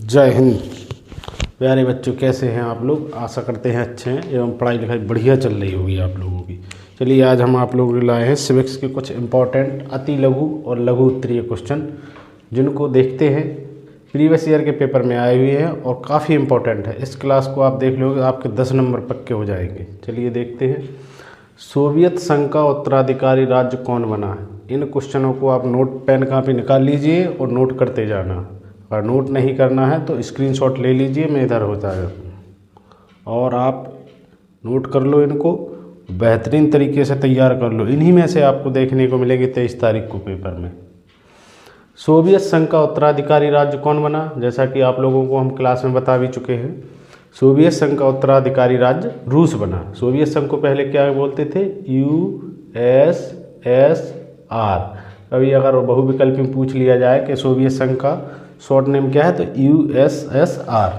जय हिंद। प्यारे बच्चों, कैसे हैं आप लोग? आशा करते हैं अच्छे हैं एवं पढ़ाई लिखाई बढ़िया चल रही होगी आप लोगों की। चलिए, आज हम आप लोगों के लाए हैं सिविक्स के कुछ इंपॉर्टेंट अति लघु और लघु उत्तरीय क्वेश्चन, जिनको देखते हैं प्रीवियस ईयर के पेपर में आए हुए हैं और काफ़ी इंपॉर्टेंट है। इस क्लास को आप देख लोगे, आपके 10 नंबर पक्के हो जाएंगे। चलिए देखते हैं। सोवियत संघ का उत्तराधिकारी राज्य कौन बना है? इन क्वेश्चनों को आप नोट पेन कापी निकाल लीजिए और नोट करते जाना। और नोट नहीं करना है तो स्क्रीनशॉट ले लीजिए, मैं इधर होता है, और आप नोट कर लो। इनको बेहतरीन तरीके से तैयार कर लो। इन्हीं में से आपको देखने को मिलेगी 23 तारीख को पेपर में। सोवियत संघ का उत्तराधिकारी राज्य कौन बना? जैसा कि आप लोगों को हम क्लास में बता भी चुके हैं, सोवियत संघ का उत्तराधिकारी राज्य रूस बना। सोवियत संघ को पहले क्या बोलते थे? USSR। कभी अगर बहुविकल्प में पूछ लिया जाए कि सोवियत संघ का शॉर्ट नेम क्या है, तो USSR।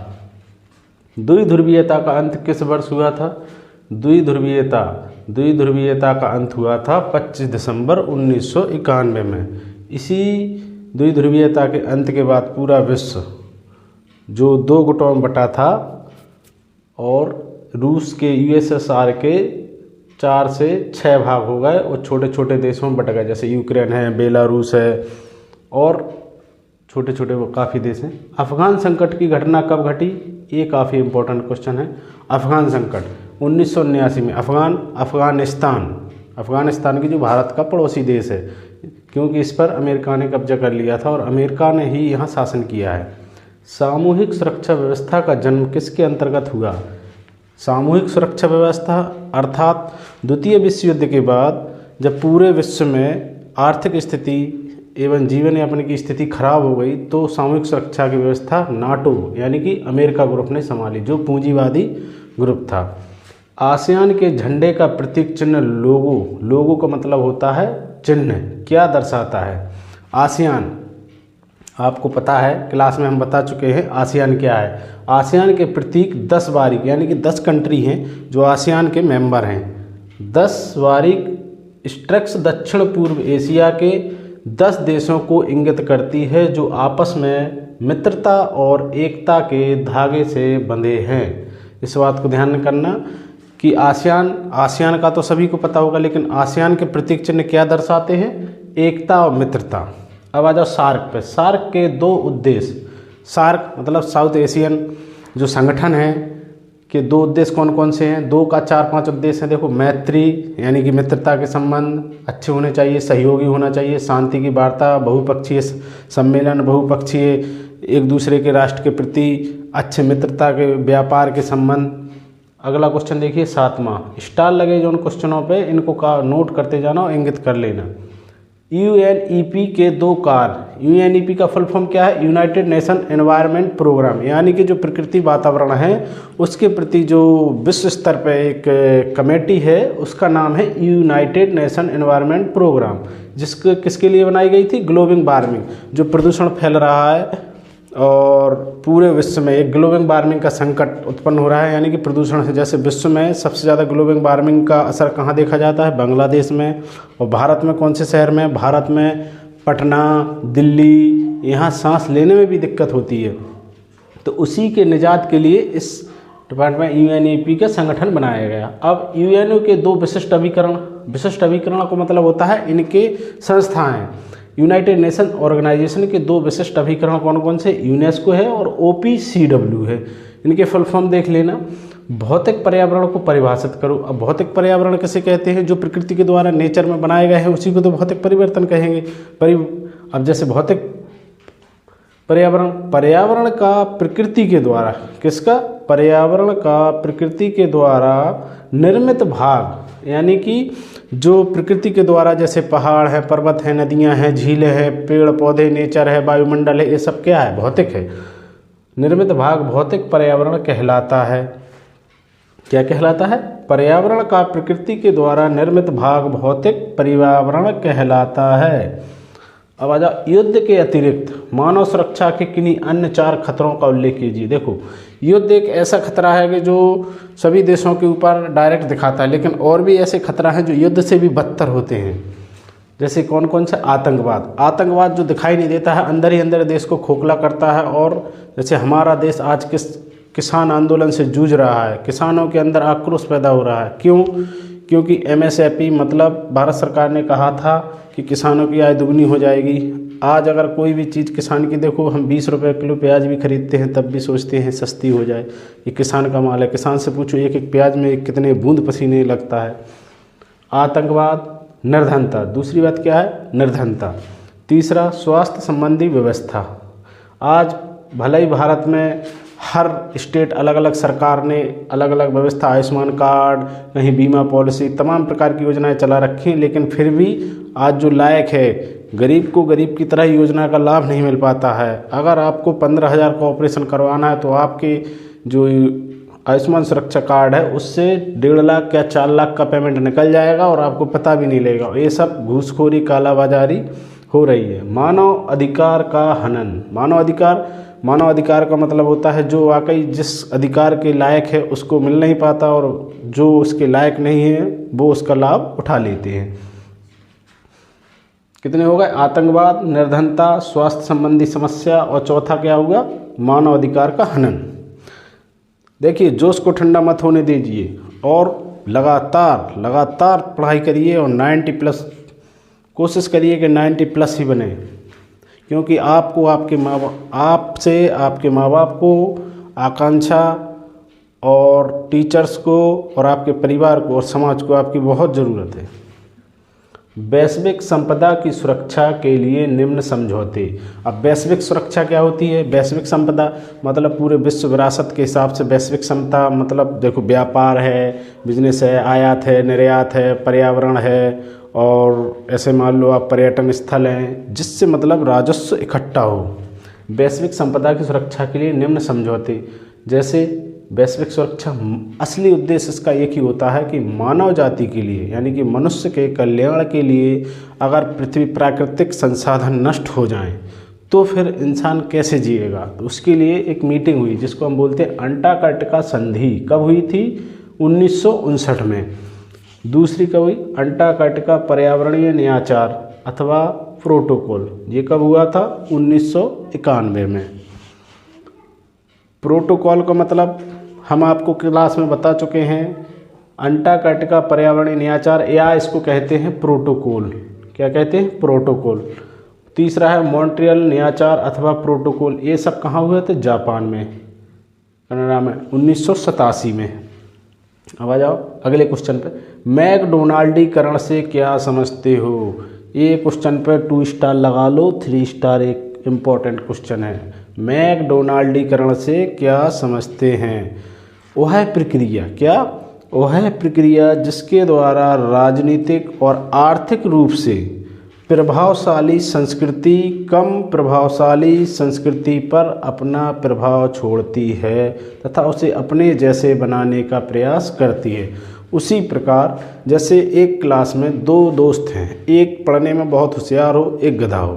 द्विध्रुवीयता का अंत किस वर्ष हुआ था? द्विध्रुवीयता का अंत हुआ था 25 दिसंबर 1991 में। इसी द्विध्रुवीयता के अंत के बाद पूरा विश्व जो 2 गुटों में बटा था और रूस के USSR के 4 से 6 भाग हो गए और छोटे छोटे देशों में बट गए, जैसे यूक्रेन है, बेलारूस है और छोटे छोटे वो काफ़ी देश हैं। अफ़गान संकट की घटना कब घटी? ये काफ़ी इंपॉर्टेंट क्वेश्चन है। अफ़गान संकट 1979 में। अफ़गानिस्तान की जो भारत का पड़ोसी देश है, क्योंकि इस पर अमेरिका ने कब्जा कर लिया था और अमेरिका ने ही यहाँ शासन किया है। सामूहिक सुरक्षा व्यवस्था का जन्म किसके अंतर्गत हुआ? सामूहिक सुरक्षा व्यवस्था अर्थात द्वितीय विश्व युद्ध के बाद जब पूरे विश्व में आर्थिक स्थिति एवं जीवन यापन की स्थिति खराब हो गई, तो सामूहिक सुरक्षा की व्यवस्था नाटो यानी कि अमेरिका ग्रुप ने संभाली, जो पूंजीवादी ग्रुप था। आसियान के झंडे का प्रतीक चिन्ह लोगो का मतलब होता है चिन्ह, क्या दर्शाता है? आसियान आपको पता है, क्लास में हम बता चुके हैं आसियान क्या है। आसियान के प्रतीक 10 वारिक यानी कि 10 कंट्री हैं जो आसियान के मेंबर हैं। 10 वारिक स्ट्रक्स दक्षिण पूर्व एशिया के 10 देशों को इंगित करती है जो आपस में मित्रता और एकता के धागे से बंधे हैं। इस बात को ध्यान करना कि आसियान का तो सभी को पता होगा, लेकिन आसियान के प्रतीक चिन्ह क्या दर्शाते हैं? एकता और मित्रता। अब आ जाओ सार्क पे। सार्क के 2 उद्देश्य, सार्क मतलब साउथ एशियन जो संगठन है के 2 उद्देश्य कौन कौन से हैं? 2 का 4-5 उद्देश्य हैं। देखो, मैत्री यानी कि मित्रता के संबंध अच्छे होने चाहिए, सहयोगी होना चाहिए, शांति की वार्ता, बहुपक्षीय सम्मेलन, बहुपक्षीय एक दूसरे के राष्ट्र के प्रति अच्छे मित्रता के व्यापार के संबंध। अगला क्वेश्चन देखिए 7वां, स्टार लगे जो उन क्वेश्चनों पे, इनको का नोट करते जाना और इंगित कर लेना। UNEP के 2 कार्य। UNEP का फुल फॉर्म क्या है? यूनाइटेड नेशन एनवायरनमेंट प्रोग्राम, यानी कि जो प्रकृति वातावरण है उसके प्रति जो विश्व स्तर पर एक कमेटी है, उसका नाम है यूनाइटेड नेशन एनवायरनमेंट प्रोग्राम, किसके लिए बनाई गई थी? ग्लोबल वार्मिंग, जो प्रदूषण फैल रहा है और पूरे विश्व में एक ग्लोबल वार्मिंग का संकट उत्पन्न हो रहा है, यानी कि प्रदूषण से। जैसे विश्व में सबसे ज़्यादा ग्लोबल वार्मिंग का असर कहाँ देखा जाता है? बांग्लादेश में। और भारत में कौन से शहर में? भारत में पटना, दिल्ली, यहाँ सांस लेने में भी दिक्कत होती है। तो उसी के निजात के लिए इस डिपार्टमेंट UNEP का संगठन बनाया गया। अब UNO के 2 विशिष्ट अभिकरण को मतलब होता है इनके संस्थाएँ। यूनाइटेड नेशन ऑर्गेनाइजेशन के 2 विशिष्ट अभिकरण कौन कौन से? यूनेस्को है और OPCW है। इनके फुल फॉर्म देख लेना। भौतिक पर्यावरण को परिभाषित करो। अब भौतिक पर्यावरण किसे कहते हैं? जो प्रकृति के द्वारा नेचर में बनाए गए हैं उसी को तो भौतिक परिवर्तन कहेंगे। अब जैसे भौतिक पर्यावरण का प्रकृति के द्वारा, किसका? पर्यावरण का प्रकृति के द्वारा निर्मित भाग, यानी कि जो प्रकृति के द्वारा, जैसे पहाड़ है, पर्वत है, नदियां हैं, झीलें हैं, पेड़ पौधे, नेचर है, वायुमंडल है, ये सब क्या है? भौतिक है। निर्मित भाग भौतिक पर्यावरण कहलाता है। क्या कहलाता है? पर्यावरण का प्रकृति के द्वारा निर्मित भाग भौतिक पर्यावरण कहलाता है। अब आ जाओ, युद्ध के अतिरिक्त मानव सुरक्षा के किन्हीं अन्य 4 खतरों का उल्लेख कीजिए। देखो, युद्ध एक ऐसा खतरा है कि जो सभी देशों के ऊपर डायरेक्ट दिखाता है, लेकिन और भी ऐसे खतरा हैं जो युद्ध से भी बदतर होते हैं। जैसे कौन कौन सा? आतंकवाद। आतंकवाद जो दिखाई नहीं देता है, अंदर ही अंदर देश को खोखला करता है। और जैसे हमारा देश आज किसान आंदोलन से जूझ रहा है, किसानों के अंदर आक्रोश पैदा हो रहा है। क्यों? क्योंकि MSP मतलब भारत सरकार ने कहा था कि किसानों की आय दुगनी हो जाएगी। आज अगर कोई भी चीज़ किसान की देखो, हम 20 रुपये किलो प्याज भी खरीदते हैं तब भी सोचते हैं सस्ती हो जाए, ये किसान का माल है। किसान से पूछो एक एक प्याज में कितने बूंद पसीने लगता है। आतंकवाद। निर्धनता। दूसरी बात क्या है? निर्धनता। तीसरा, स्वास्थ्य संबंधी व्यवस्था। आज भले ही भारत में हर स्टेट अलग अलग सरकार ने अलग अलग व्यवस्था, आयुष्मान कार्ड, कहीं बीमा पॉलिसी, तमाम प्रकार की योजनाएं चला रखी हैं, लेकिन फिर भी आज जो लायक है गरीब को गरीब की तरह योजना का लाभ नहीं मिल पाता है। अगर आपको 15,000 का ऑपरेशन करवाना है तो आपके जो आयुष्मान सुरक्षा कार्ड है उससे 1.5 लाख या 4 लाख का पेमेंट निकल जाएगा और आपको पता भी नहीं लगेगा। ये सब घूसखोरी, कालाबाजारी हो रही है। मानव अधिकार का हनन। मानव अधिकार का मतलब होता है जो वाकई जिस अधिकार के लायक है उसको मिल नहीं पाता और जो उसके लायक नहीं है वो उसका लाभ उठा लेते हैं। कितने हो गए? आतंकवाद, निर्धनता, स्वास्थ्य संबंधी समस्या और चौथा क्या होगा? मानव अधिकार का हनन। देखिए, जोश को ठंडा मत होने दीजिए और लगातार पढ़ाई करिए और 90+ कोशिश करिए कि 90+ ही बने, क्योंकि आपको आपके माँ बाप को, आकांक्षा और टीचर्स को और आपके परिवार को और समाज को आपकी बहुत ज़रूरत है। वैश्विक संपदा की सुरक्षा के लिए निम्न समझौते। अब वैश्विक सुरक्षा क्या होती है? वैश्विक संपदा मतलब पूरे विश्व विरासत के हिसाब से वैश्विक समता मतलब देखो, व्यापार है, बिजनेस है, आयात है, निर्यात है, पर्यावरण है और ऐसे मान लो आप पर्यटन स्थल हैं, जिससे मतलब राजस्व इकट्ठा हो। वैश्विक संपदा की सुरक्षा के लिए निम्न समझौते। जैसे वैश्विक सुरक्षा असली उद्देश्य इसका एक ही होता है कि मानव जाति के लिए यानी कि मनुष्य के कल्याण के लिए अगर पृथ्वी प्राकृतिक संसाधन नष्ट हो जाएं तो फिर इंसान कैसे जिएगा। तो उसके लिए एक मीटिंग हुई जिसको हम बोलते हैं अंटार्कटिका संधि। कब हुई थी? 1959 में। दूसरी कब हुई? अंटार्कटिका पर्यावरणीय न्याचार अथवा प्रोटोकॉल। ये कब हुआ था? 1991 में। प्रोटोकॉल का मतलब हम आपको क्लास में बता चुके हैं। अंटार्कटिका पर्यावरणीय न्याचार या इसको कहते हैं प्रोटोकॉल। क्या कहते हैं? प्रोटोकॉल। तीसरा है मॉन्ट्रियल न्याचार अथवा प्रोटोकॉल। ये सब कहाँ हुए थे? जापान में, कनाडा में, 1987 में। अब आ जाओ अगले क्वेश्चन पे। मैकडोनाल्डीकरण से क्या समझते हो? ये क्वेश्चन पे 2 स्टार लगा लो, 3 स्टार एक इम्पॉर्टेंट क्वेश्चन है। मैकडोनाल्डीकरण से क्या समझते हैं? वह प्रक्रिया, क्या? वह प्रक्रिया जिसके द्वारा राजनीतिक और आर्थिक रूप से प्रभावशाली संस्कृति कम प्रभावशाली संस्कृति पर अपना प्रभाव छोड़ती है तथा उसे अपने जैसे बनाने का प्रयास करती है। उसी प्रकार जैसे एक क्लास में 2 दोस्त हैं, एक पढ़ने में बहुत होशियार हो, एक गधा हो,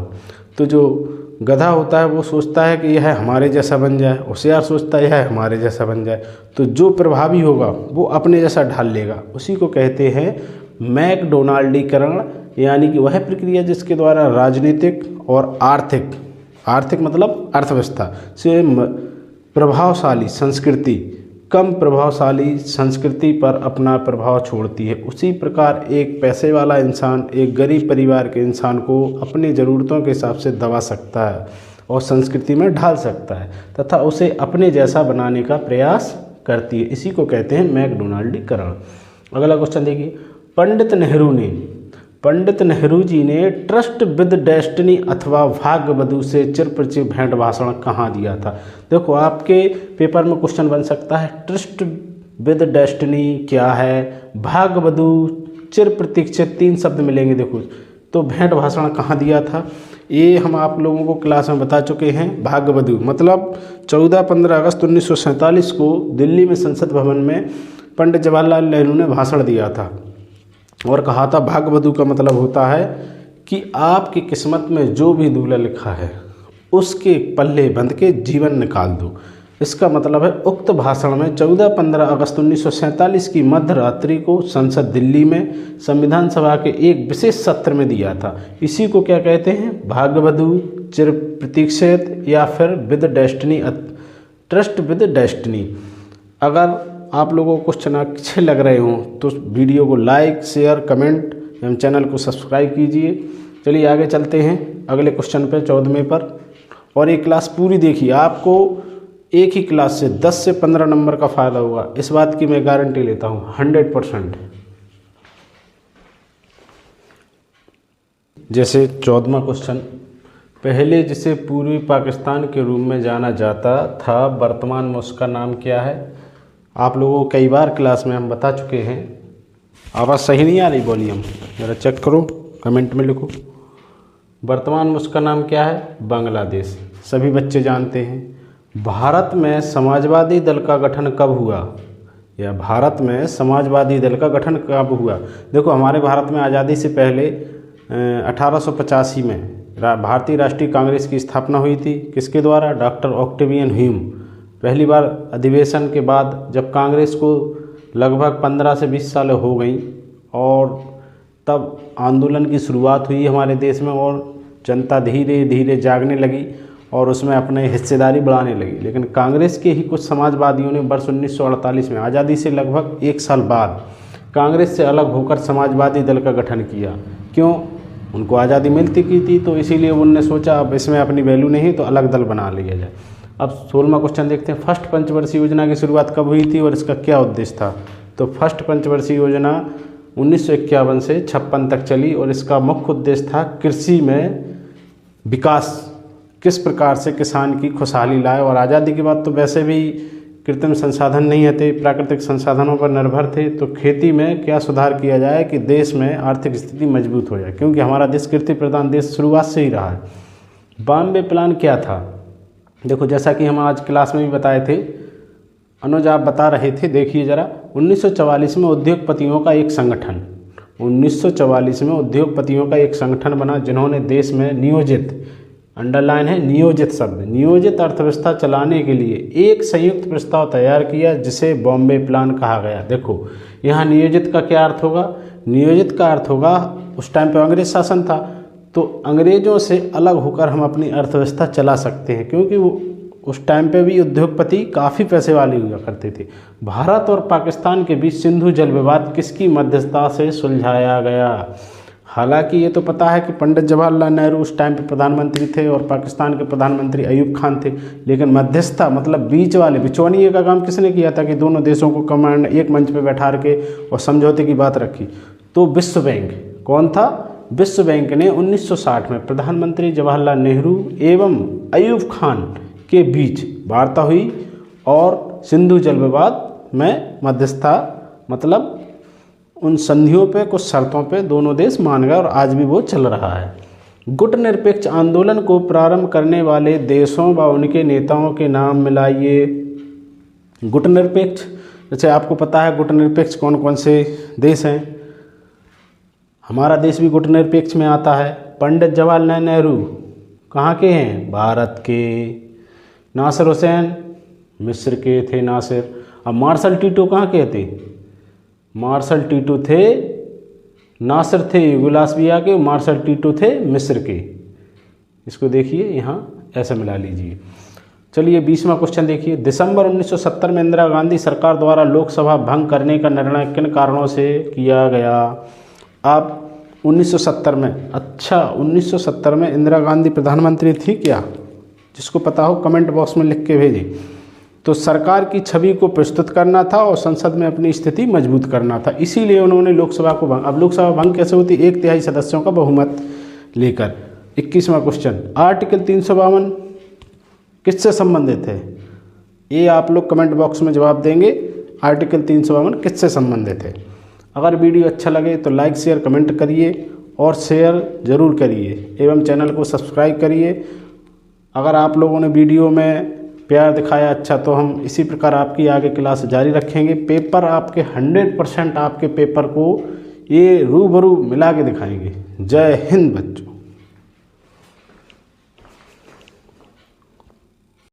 तो जो गधा होता है वो सोचता है कि यह हमारे जैसा बन जाए, होशियार सोचता है यह हमारे जैसा बन जाए, तो जो प्रभावी होगा वो अपने जैसा ढाल लेगा। उसी को कहते हैं मैकडोनाल्डीकरण, यानी कि वह प्रक्रिया जिसके द्वारा राजनीतिक और आर्थिक मतलब अर्थव्यवस्था से प्रभावशाली संस्कृति कम प्रभावशाली संस्कृति पर अपना प्रभाव छोड़ती है। उसी प्रकार एक पैसे वाला इंसान एक गरीब परिवार के इंसान को अपनी ज़रूरतों के हिसाब से दबा सकता है और संस्कृति में ढाल सकता है तथा उसे अपने जैसा बनाने का प्रयास करती है। इसी को कहते हैं मैकडोनाल्डीकरण। अगला क्वेश्चन देखिए। पंडित नेहरू जी ने ट्रस्ट विद डेस्टिनी अथवा भाग्यवधू से चिरपरिचित भेंट भाषण कहाँ दिया था? देखो आपके पेपर में क्वेश्चन बन सकता है ट्रस्ट विद डेस्टिनी क्या है, भाग्यवधू, चिरप्रतीक्षित, 3 शब्द मिलेंगे। देखो तो भेंट भाषण कहाँ दिया था ये हम आप लोगों को क्लास में बता चुके हैं। भाग्यवधू मतलब 14-15 अगस्त 1947 को दिल्ली में संसद भवन में पंडित जवाहरलाल नेहरू ने भाषण दिया था और कहा था भाग्यवधू का मतलब होता है कि आपकी किस्मत में जो भी दूल्हा लिखा है उसके पल्ले बंध के जीवन निकाल दो। इसका मतलब है उक्त भाषण में 14-15 अगस्त 1947 की मध्य रात्रि को संसद दिल्ली में संविधान सभा के एक विशेष सत्र में दिया था। इसी को क्या कहते हैं? भाग्यवधु, चिर प्रतीक्षित या फिर with destiny, trust with destiny. अगर आप लोगों को क्वेश्चन अच्छे लग रहे हों तो वीडियो को लाइक, शेयर, कमेंट एवं चैनल को सब्सक्राइब कीजिए। चलिए आगे चलते हैं अगले क्वेश्चन पे 14वें पर। और ये क्लास पूरी देखिए, आपको एक ही क्लास से 10 से 15 नंबर का फ़ायदा होगा, इस बात की मैं गारंटी लेता हूँ 100%। जैसे 14वां क्वेश्चन, पहले जिसे पूर्वी पाकिस्तान के रूप में जाना जाता था वर्तमान में उसका नाम क्या है? आप लोगों को कई बार क्लास में हम बता चुके हैं। आवाज़ सही नहीं आ रही वॉल्यूम ज़रा चेक करो, कमेंट में लिखो। वर्तमान में उसका नाम क्या है? बांग्लादेश। सभी बच्चे जानते हैं। भारत में समाजवादी दल का गठन कब हुआ? या भारत में समाजवादी दल का गठन कब हुआ? देखो, हमारे भारत में आज़ादी से पहले 1885 में भारतीय राष्ट्रीय कांग्रेस की स्थापना हुई थी। किसके द्वारा? Doctor Octavian Hume. पहली बार अधिवेशन के बाद जब कांग्रेस को लगभग 15 से 20 साल हो गई और तब आंदोलन की शुरुआत हुई हमारे देश में और जनता धीरे धीरे जागने लगी और उसमें अपने हिस्सेदारी बढ़ाने लगी। लेकिन कांग्रेस के ही कुछ समाजवादियों ने वर्ष 1948 में आज़ादी से लगभग 1 साल बाद कांग्रेस से अलग होकर समाजवादी दल का गठन किया। क्यों? उनको आज़ादी मिलती की थी तो इसीलिए उन्होंने सोचा अब इसमें अपनी वैल्यू नहीं तो अलग दल बना लिया जाए। अब 16वां क्वेश्चन देखते हैं। फर्स्ट पंचवर्षीय योजना की शुरुआत कब हुई थी और इसका क्या उद्देश्य था? तो फर्स्ट पंचवर्षीय योजना 1951 से 56 तक चली और इसका मुख्य उद्देश्य था कृषि में विकास, किस प्रकार से किसान की खुशहाली लाए। और आज़ादी के बाद तो वैसे भी कृत्रिम संसाधन नहीं थे, प्राकृतिक संसाधनों पर निर्भर थे, तो खेती में क्या सुधार किया जाए कि देश में आर्थिक स्थिति मजबूत हो जाए, क्योंकि हमारा देश कृषि प्रधान देश शुरुआत से ही रहा है। बॉम्बे प्लान क्या था? देखो, जैसा कि हम आज क्लास में भी बताए थे, अनुज आप बता रहे थे, देखिए ज़रा। 1944 में उद्योगपतियों का एक संगठन 1944 में उद्योगपतियों का एक संगठन बना जिन्होंने देश में नियोजित, अंडरलाइन है नियोजित शब्द, नियोजित अर्थव्यवस्था चलाने के लिए एक संयुक्त प्रस्ताव तैयार किया जिसे बॉम्बे प्लान कहा गया। देखो, यहाँ नियोजित का क्या अर्थ होगा? नियोजित का अर्थ होगा उस टाइम पे अंग्रेज शासन था तो अंग्रेज़ों से अलग होकर हम अपनी अर्थव्यवस्था चला सकते हैं, क्योंकि वो उस टाइम पे भी उद्योगपति काफ़ी पैसे वाले हुआ करते थे। भारत और पाकिस्तान के बीच सिंधु जल विवाद किसकी मध्यस्थता से सुलझाया गया? हालांकि ये तो पता है कि पंडित जवाहरलाल नेहरू उस टाइम पे प्रधानमंत्री थे और पाकिस्तान के प्रधानमंत्री अयूब खान थे, लेकिन मध्यस्थता मतलब बीच वाले बिचौनिए का काम किसने किया था कि दोनों देशों को कमांड एक मंच पे बैठा के और समझौते की बात रखी? तो विश्व बैंक। कौन था? विश्व बैंक ने 1960 में प्रधानमंत्री जवाहरलाल नेहरू एवं अयूब खान के बीच वार्ता हुई और सिंधु जल विवाद में मध्यस्थता मतलब उन संधियों पे, कुछ शर्तों पे दोनों देश मान गए और आज भी वो चल रहा है। गुटनिरपेक्ष आंदोलन को प्रारंभ करने वाले देशों व उनके नेताओं के नाम मिलाइए। गुटनिरपेक्ष, जैसे आपको पता है गुटनिरपेक्ष कौन कौन से देश हैं। हमारा देश भी गुटनिरपेक्ष में आता है। पंडित जवाहरलाल नेहरू कहाँ के हैं? भारत के। नासिर हुसैन मिस्र के थे नासिर। अब मार्शल टीटो कहाँ के थे? मार्शल टीटो थे, नासिर थे यूगोस्लाविया के, मार्शल टीटो थे मिस्र के। इसको देखिए यहाँ ऐसा मिला लीजिए। चलिए 20वां क्वेश्चन देखिए। दिसंबर 1970 में इंदिरा गांधी सरकार द्वारा लोकसभा भंग करने का निर्णय किन कारणों से किया गया? आप 1970 में, अच्छा 1970 में इंदिरा गांधी प्रधानमंत्री थी क्या? जिसको पता हो कमेंट बॉक्स में लिख के भेजें। तो सरकार की छवि को प्रस्तुत करना था और संसद में अपनी स्थिति मजबूत करना था, इसीलिए उन्होंने लोकसभा को भंग। अब लोकसभा भंग कैसे होती? 1/3 सदस्यों का बहुमत लेकर। 21वां क्वेश्चन। आर्टिकल 352 किससे संबंधित है? ये आप लोग कमेंट बॉक्स में जवाब देंगे। आर्टिकल 352 किससे संबंधित है? अगर वीडियो अच्छा लगे तो लाइक शेयर कमेंट करिए और शेयर ज़रूर करिए एवं चैनल को सब्सक्राइब करिए। अगर आप लोगों ने वीडियो में प्यार दिखाया अच्छा तो हम इसी प्रकार आपकी आगे क्लास जारी रखेंगे। पेपर आपके 100% आपके पेपर को ये रूबरू मिला के दिखाएंगे। जय हिंद बच्चों।